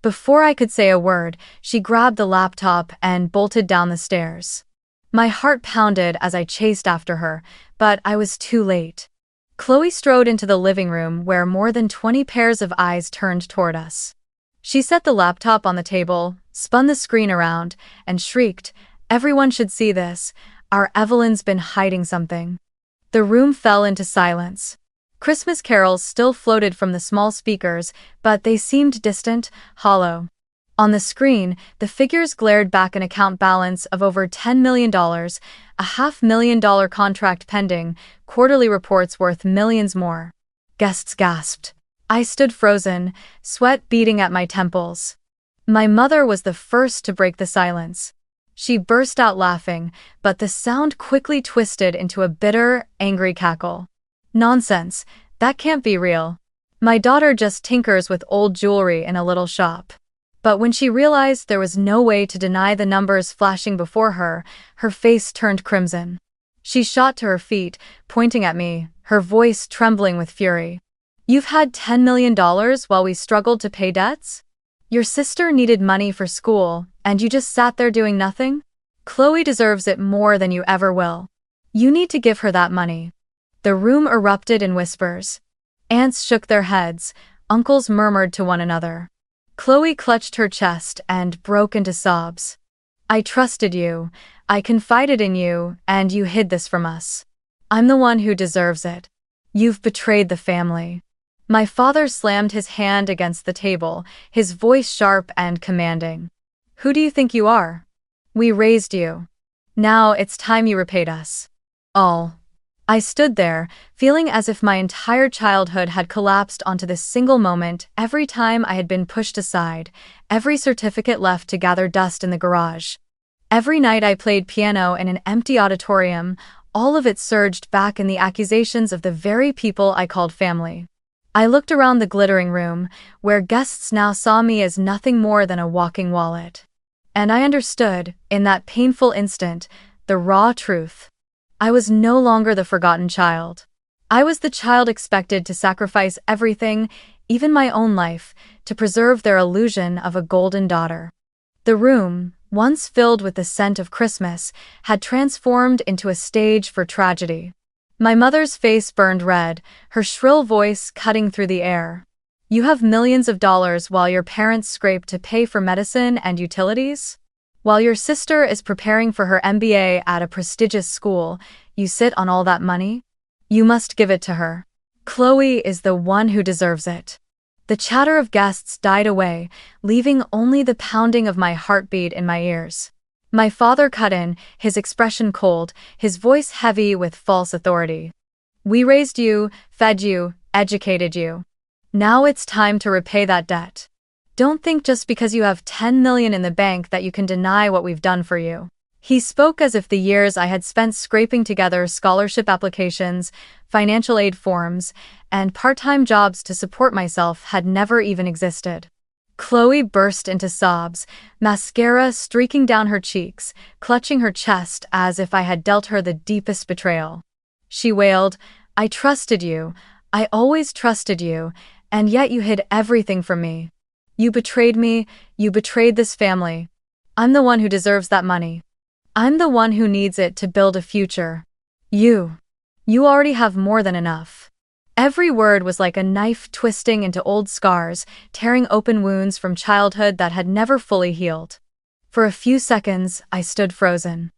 Speaker 1: Before I could say a word, she grabbed the laptop and bolted down the stairs. My heart pounded as I chased after her, but I was too late. Chloe strode into the living room where more than 20 pairs of eyes turned toward us. She set the laptop on the table, spun the screen around, and shrieked, "Everyone should see this. Our Evelyn's been hiding something." The room fell into silence. Christmas carols still floated from the small speakers, but they seemed distant, hollow. On the screen, the figures glared back: an account balance of over $10 million, a $500,000 contract pending, quarterly reports worth millions more. Guests gasped. I stood frozen, sweat beading at my temples. My mother was the first to break the silence. She burst out laughing, but the sound quickly twisted into a bitter, angry cackle. "Nonsense, that can't be real. My daughter just tinkers with old jewelry in a little shop." But when she realized there was no way to deny the numbers flashing before her, her face turned crimson. She shot to her feet, pointing at me, her voice trembling with fury. "You've had $10 million while we struggled to pay debts? Your sister needed money for school, and you just sat there doing nothing? Chloe deserves it more than you ever will. You need to give her that money." The room erupted in whispers. Aunts shook their heads, uncles murmured to one another. Chloe clutched her chest and broke into sobs. "I trusted you, I confided in you, and you hid this from us. I'm the one who deserves it. You've betrayed the family." My father slammed his hand against the table, his voice sharp and commanding. "Who do you think you are? We raised you. Now it's time you repaid us all." I stood there, feeling as if my entire childhood had collapsed onto this single moment. Every time I had been pushed aside, every certificate left to gather dust in the garage. Every night I played piano in an empty auditorium, all of it surged back in the accusations of the very people I called family. I looked around the glittering room, where guests now saw me as nothing more than a walking wallet. And I understood, in that painful instant, the raw truth. I was no longer the forgotten child. I was the child expected to sacrifice everything, even my own life, to preserve their illusion of a golden daughter. The room, once filled with the scent of Christmas, had transformed into a stage for tragedy. My mother's face burned red, her shrill voice cutting through the air. You have millions of dollars while your parents scrape to pay for medicine and utilities? While your sister is preparing for her MBA at a prestigious school, you sit on all that money? You must give it to her. Chloe is the one who deserves it. The chatter of guests died away, leaving only the pounding of my heartbeat in my ears. My father cut in, his expression cold, his voice heavy with false authority. We raised you, fed you, educated you. Now it's time to repay that debt. Don't think just because you have 10 million in the bank that you can deny what we've done for you. He spoke as if the years I had spent scraping together scholarship applications, financial aid forms, and part-time jobs to support myself had never even existed. Chloe burst into sobs, mascara streaking down her cheeks, clutching her chest as if I had dealt her the deepest betrayal. She wailed, "I trusted you. I always trusted you, and yet you hid everything from me. You betrayed me, you betrayed this family. I'm the one who deserves that money. I'm the one who needs it to build a future. You already have more than enough." Every word was like a knife twisting into old scars, tearing open wounds from childhood that had never fully healed. For a few seconds, I stood frozen.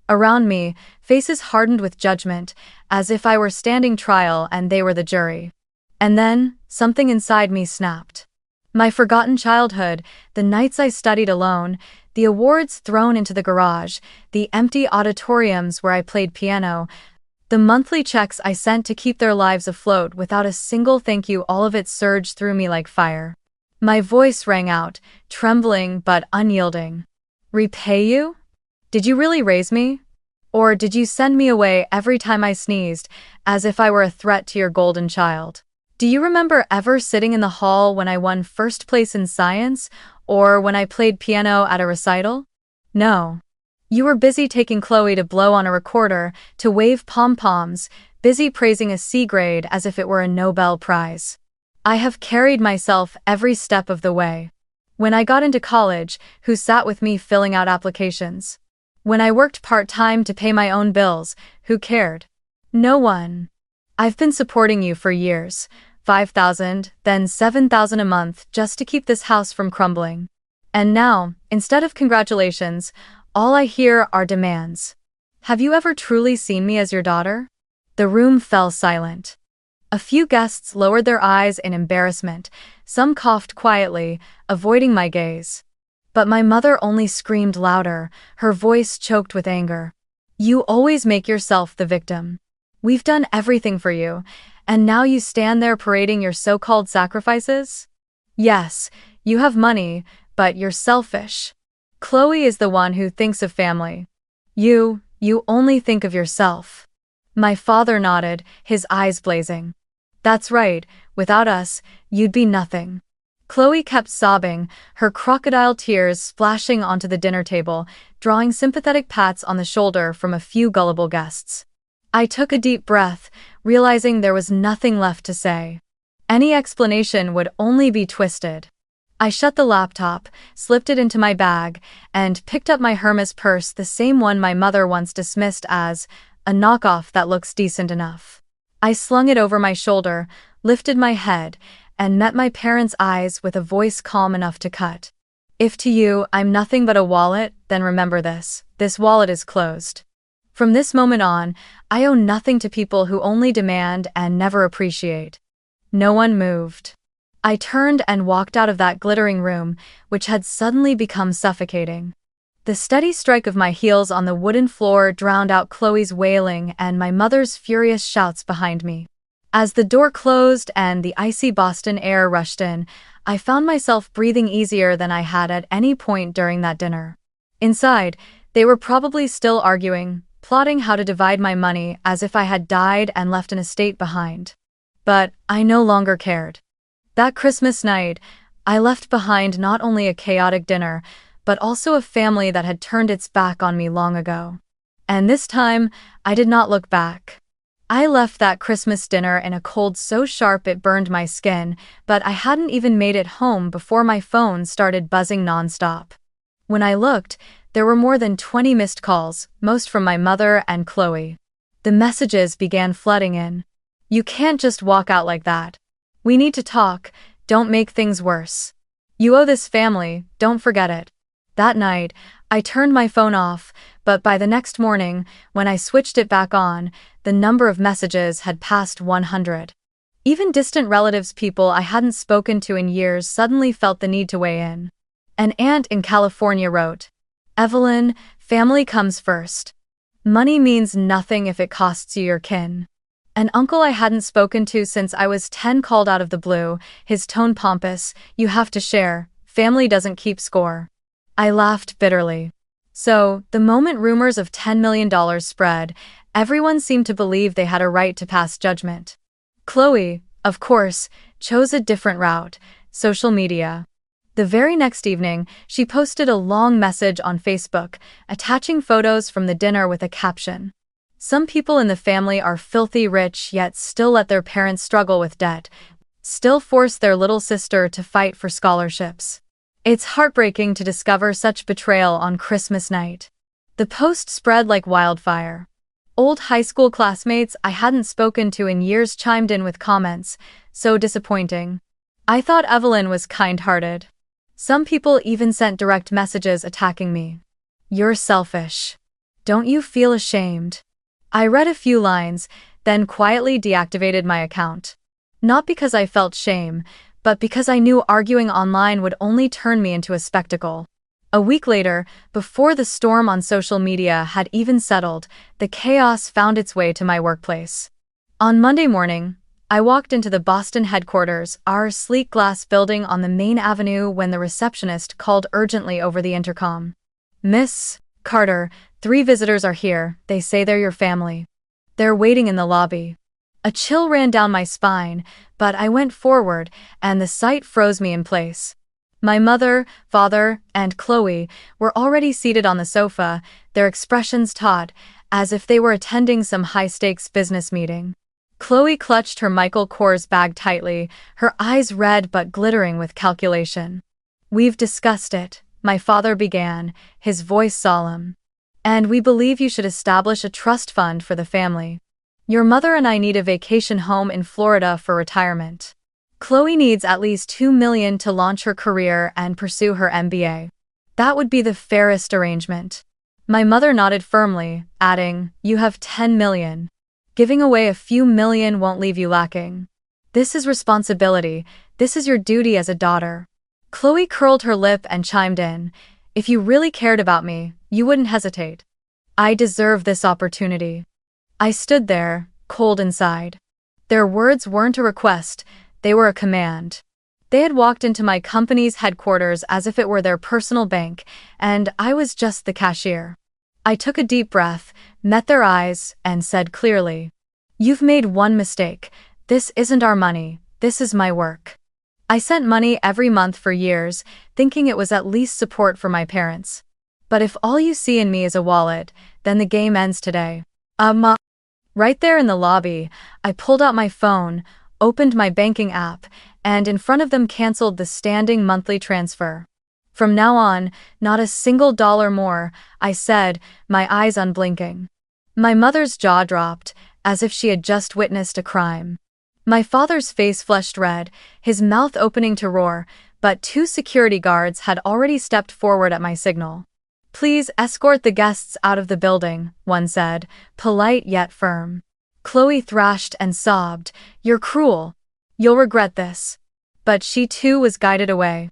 Speaker 1: Around me, faces hardened with judgment, as if I were standing trial and they were the jury. And then, something inside me snapped. My forgotten childhood, the nights I studied alone, the awards thrown into the garage, the empty auditoriums where I played piano, the monthly checks I sent to keep their lives afloat without a single thank you, all of it surged through me like fire. My voice rang out, trembling but unyielding. Repay you? Did you really raise me? Or did you send me away every time I sneezed, as if I were a threat to your golden child? Do you remember ever sitting in the hall when I won first place in science, or when I played piano at a recital? No. You were busy taking Chloe to blow on a recorder, to wave pom-poms, busy praising a C grade as if it were a Nobel Prize. I have carried myself every step of the way. When I got into college, who sat with me filling out applications? When I worked part-time to pay my own bills, who cared? No one. I've been supporting you for years, 5,000, then 7,000 a month just to keep this house from crumbling. And now, instead of congratulations, all I hear are demands. Have you ever truly seen me as your daughter? The room fell silent. A few guests lowered their eyes in embarrassment, some coughed quietly, avoiding my gaze. But my mother only screamed louder, her voice choked with anger. You always make yourself the victim. We've done everything for you, and now you stand there parading your so-called sacrifices? Yes, you have money, but you're selfish. Chloe is the one who thinks of family. You only think of yourself. My father nodded, his eyes blazing. That's right, without us, you'd be nothing. Chloe kept sobbing, her crocodile tears splashing onto the dinner table, drawing sympathetic pats on the shoulder from a few gullible guests. I took a deep breath, realizing there was nothing left to say. Any explanation would only be twisted. I shut the laptop, slipped it into my bag, and picked up my Hermes purse, the same one my mother once dismissed as a knockoff that looks decent enough. I slung it over my shoulder, lifted my head, and met my parents' eyes with a voice calm enough to cut. If to you I'm nothing but a wallet, then remember this wallet is closed. From this moment on, I owe nothing to people who only demand and never appreciate. No one moved. I turned and walked out of that glittering room, which had suddenly become suffocating. The steady strike of my heels on the wooden floor drowned out Chloe's wailing and my mother's furious shouts behind me. As the door closed and the icy Boston air rushed in, I found myself breathing easier than I had at any point during that dinner. Inside, they were probably still arguing, plotting how to divide my money as if I had died and left an estate behind. but I no longer cared. That Christmas night, I left behind not only a chaotic dinner, but also a family that had turned its back on me long ago. And this time, I did not look back. I left that Christmas dinner in a cold so sharp it burned my skin, but I hadn't even made it home before my phone started buzzing nonstop. When I looked, there were more than 20 missed calls, most from my mother and Chloe. The messages began flooding in. "You can't just walk out like that. We need to talk, don't make things worse. You owe this family, don't forget it." That night, I turned my phone off, but by the next morning, when I switched it back on, the number of messages had passed 100. Even distant relatives, people I hadn't spoken to in years, suddenly felt the need to weigh in. An aunt in California wrote, "Evelyn, family comes first. Money means nothing if it costs you your kin." An uncle I hadn't spoken to since I was 10 called out of the blue, his tone pompous, "You have to share, family doesn't keep score." I laughed bitterly. So, the moment rumors of $10 million spread, everyone seemed to believe they had a right to pass judgment. Chloe, of course, chose a different route: social media. The very next evening, she posted a long message on Facebook, attaching photos from the dinner with a caption. "Some people in the family are filthy rich yet still let their parents struggle with debt, still force their little sister to fight for scholarships. It's heartbreaking to discover such betrayal on Christmas night." The post spread like wildfire. Old high school classmates I hadn't spoken to in years chimed in with comments, "So disappointing. I thought Evelyn was kind-hearted." Some people even sent direct messages attacking me. "You're selfish. Don't you feel ashamed?" I read a few lines, then quietly deactivated my account. Not because I felt shame, but because I knew arguing online would only turn me into a spectacle. A week later, before the storm on social media had even settled, the chaos found its way to my workplace. On Monday morning, I walked into the Boston headquarters, our sleek glass building on the main avenue, when the receptionist called urgently over the intercom. "Miss Carter, 3 visitors are here, they say they're your family. They're waiting in the lobby." A chill ran down my spine, but I went forward, and the sight froze me in place. My mother, father, and Chloe were already seated on the sofa, their expressions taut, as if they were attending some high-stakes business meeting. Chloe clutched her Michael Kors bag tightly, her eyes red but glittering with calculation. "We've discussed it," my father began, his voice solemn. "And we believe you should establish a trust fund for the family. Your mother and I need a vacation home in Florida for retirement. Chloe needs at least $2 million to launch her career and pursue her MBA. That would be the fairest arrangement." My mother nodded firmly, adding, "You have $10 million. Giving away a few million won't leave you lacking. This is responsibility, this is your duty as a daughter." Chloe curled her lip and chimed in, "If you really cared about me, you wouldn't hesitate. I deserve this opportunity." I stood there, cold inside. Their words weren't a request, they were a command. They had walked into my company's headquarters as if it were their personal bank, and I was just the cashier. I took a deep breath, met their eyes, and said clearly, "You've made one mistake. This isn't our money, this is my work. I sent money every month for years, thinking it was at least support for my parents. But if all you see in me is a wallet, then the game ends today." Right there in the lobby, I pulled out my phone, opened my banking app, and in front of them canceled the standing monthly transfer. "From now on, not a single dollar more," I said, my eyes unblinking. My mother's jaw dropped, as if she had just witnessed a crime. My father's face flushed red, his mouth opening to roar, but 2 security guards had already stepped forward at my signal. "Please escort the guests out of the building," one said, polite yet firm. Chloe thrashed and sobbed, "You're cruel. You'll regret this." But she too was guided away.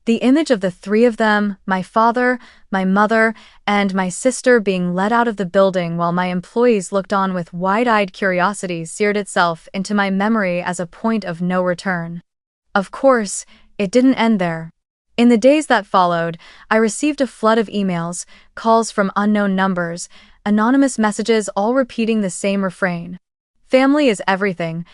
Speaker 1: The image of the 3 of them, my father, my mother, and my sister, being led out of the building while my employees looked on with wide-eyed curiosity, seared itself into my memory as a point of no return. Of course, it didn't end there. In the days that followed, I received a flood of emails, calls from unknown numbers, anonymous messages, all repeating the same refrain. "Family is everything.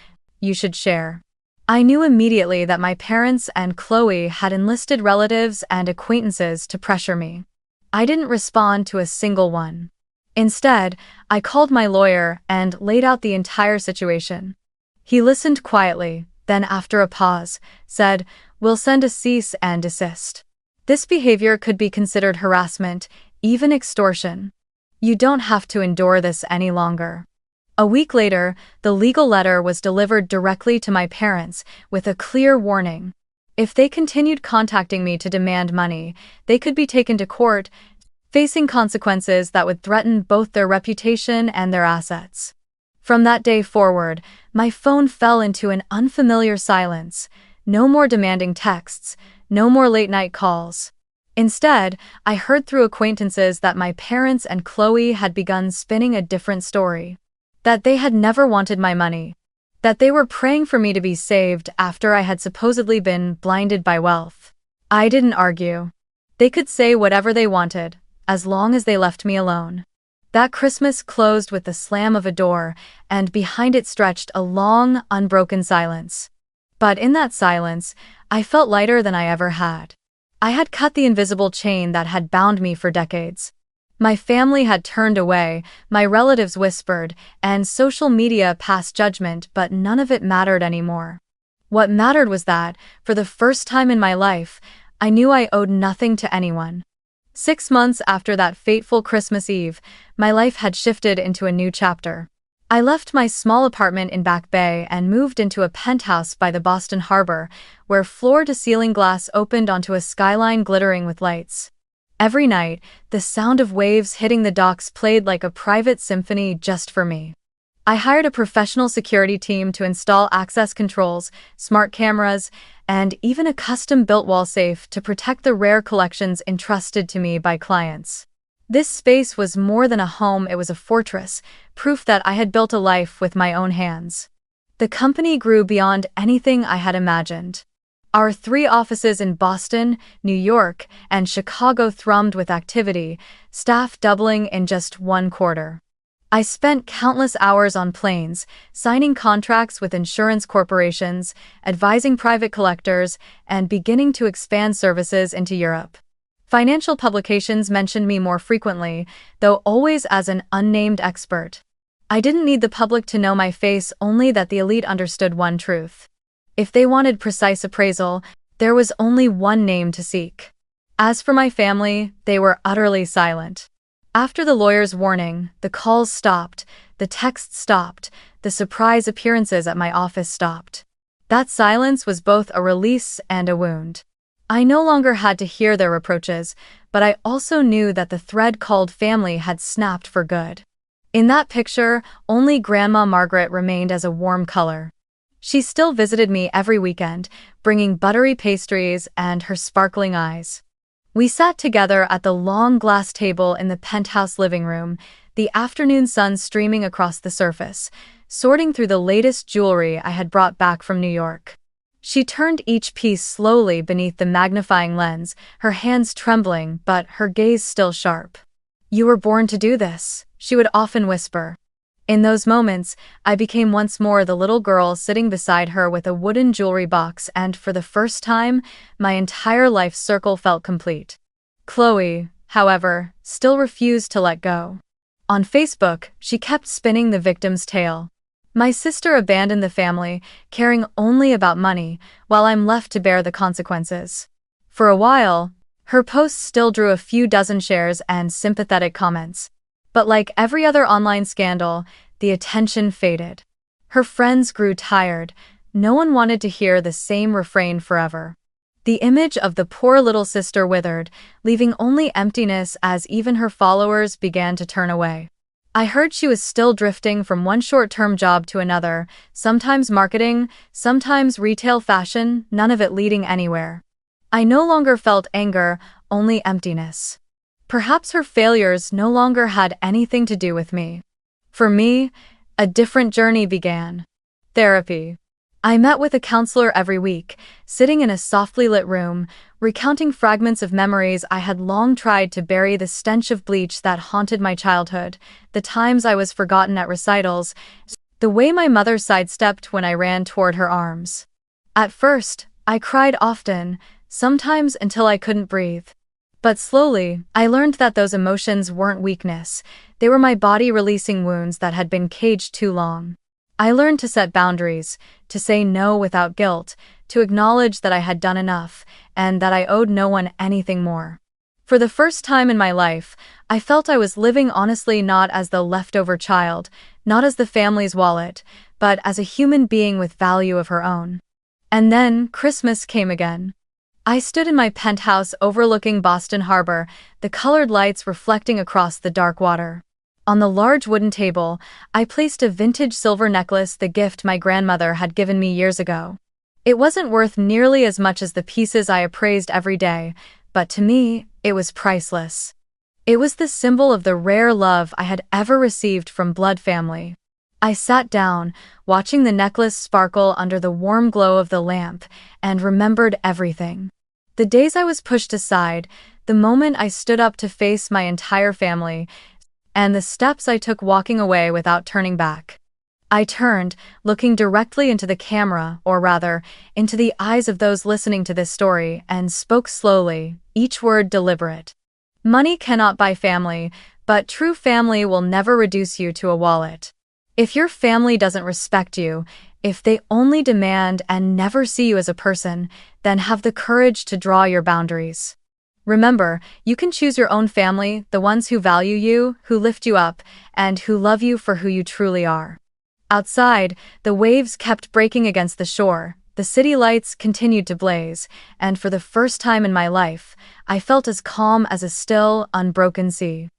Speaker 1: you should share. I knew immediately that my parents and Chloe had enlisted relatives and acquaintances to pressure me. I didn't respond to a single one. Instead, I called my lawyer and laid out the entire situation. He listened quietly, then after a pause, said, "We'll send a cease and desist. This behavior could be considered harassment, even extortion. You don't have to endure this any longer." A week later, the legal letter was delivered directly to my parents with a clear warning. If they continued contacting me to demand money, they could be taken to court, facing consequences that would threaten both their reputation and their assets. From that day forward, my phone fell into an unfamiliar silence. No more demanding texts, no more late-night calls. Instead, I heard through acquaintances that my parents and Chloe had begun spinning a different story. That they had never wanted my money. That they were praying for me to be saved after I had supposedly been blinded by wealth. I didn't argue. They could say whatever they wanted, as long as they left me alone. That Christmas closed with the slam of a door, and behind it stretched a long, unbroken silence. But in that silence, I felt lighter than I ever had. I had cut the invisible chain that had bound me for decades. My family had turned away, my relatives whispered, and social media passed judgment, but none of it mattered anymore. What mattered was that, for the first time in my life, I knew I owed nothing to anyone. 6 months after that fateful Christmas Eve, my life had shifted into a new chapter. I left my small apartment in Back Bay and moved into a penthouse by the Boston Harbor, where floor-to-ceiling glass opened onto a skyline glittering with lights. Every night, the sound of waves hitting the docks played like a private symphony just for me. I hired a professional security team to install access controls, smart cameras, and even a custom-built wall safe to protect the rare collections entrusted to me by clients. This space was more than a home, it was a fortress, proof that I had built a life with my own hands. The company grew beyond anything I had imagined. Our 3 offices in Boston, New York, and Chicago thrummed with activity, staff doubling in just 1 quarter. I spent countless hours on planes, signing contracts with insurance corporations, advising private collectors, and beginning to expand services into Europe. Financial publications mentioned me more frequently, though always as an unnamed expert. I didn't need the public to know my face, only that the elite understood one truth. If they wanted precise appraisal, there was only one name to seek. As for my family, they were utterly silent. After the lawyer's warning, the calls stopped, the texts stopped, the surprise appearances at my office stopped. That silence was both a release and a wound. I no longer had to hear their reproaches, but I also knew that the thread called family had snapped for good. In that picture, only Grandma Margaret remained as a warm color. She still visited me every weekend, bringing buttery pastries and her sparkling eyes. We sat together at the long glass table in the penthouse living room, the afternoon sun streaming across the surface, sorting through the latest jewelry I had brought back from New York. She turned each piece slowly beneath the magnifying lens, her hands trembling but her gaze still sharp. "You were born to do this," she would often whisper. In those moments, I became once more the little girl sitting beside her with a wooden jewelry box, and for the first time, my entire life circle felt complete. Chloe, however, still refused to let go. On Facebook, she kept spinning the victim's tale. My sister abandoned the family, caring only about money, while I'm left to bear the consequences. For a while, her posts still drew a few dozen shares and sympathetic comments. But like every other online scandal, the attention faded. Her friends grew tired. No one wanted to hear the same refrain forever. The image of the poor little sister withered, leaving only emptiness as even her followers began to turn away. I heard she was still drifting from one short-term job to another, sometimes marketing, sometimes retail fashion, none of it leading anywhere. I no longer felt anger, only emptiness. Perhaps her failures no longer had anything to do with me. For me, a different journey began. Therapy. I met with a counselor every week, sitting in a softly lit room, recounting fragments of memories I had long tried to bury, the stench of bleach that haunted my childhood, the times I was forgotten at recitals, The way my mother sidestepped when I ran toward her arms. At first, I cried often, sometimes until I couldn't breathe. But slowly, I learned that those emotions weren't weakness. They were my body releasing wounds that had been caged too long. I learned to set boundaries, to say no without guilt, to acknowledge that I had done enough, and that I owed no one anything more. For the first time in my life, I felt I was living honestly, not as the leftover child, not as the family's wallet, but as a human being with value of her own. And then Christmas came again. I stood in my penthouse overlooking Boston Harbor, the colored lights reflecting across the dark water. On the large wooden table, I placed a vintage silver necklace, the gift my grandmother had given me years ago. It wasn't worth nearly as much as the pieces I appraised every day, but to me, it was priceless. It was the symbol of the rare love I had ever received from blood family. I sat down, watching the necklace sparkle under the warm glow of the lamp, and remembered everything. The days I was pushed aside, the moment I stood up to face my entire family, and the steps I took walking away without turning back. I turned, looking directly into the camera, or rather, into the eyes of those listening to this story, and spoke slowly, each word deliberate. Money cannot buy family, but true family will never reduce you to a wallet. If your family doesn't respect you, if they only demand and never see you as a person, then have the courage to draw your boundaries. Remember, you can choose your own family, the ones who value you, who lift you up, and who love you for who you truly are. Outside, the waves kept breaking against the shore, the city lights continued to blaze, and for the first time in my life, I felt as calm as a still, unbroken sea.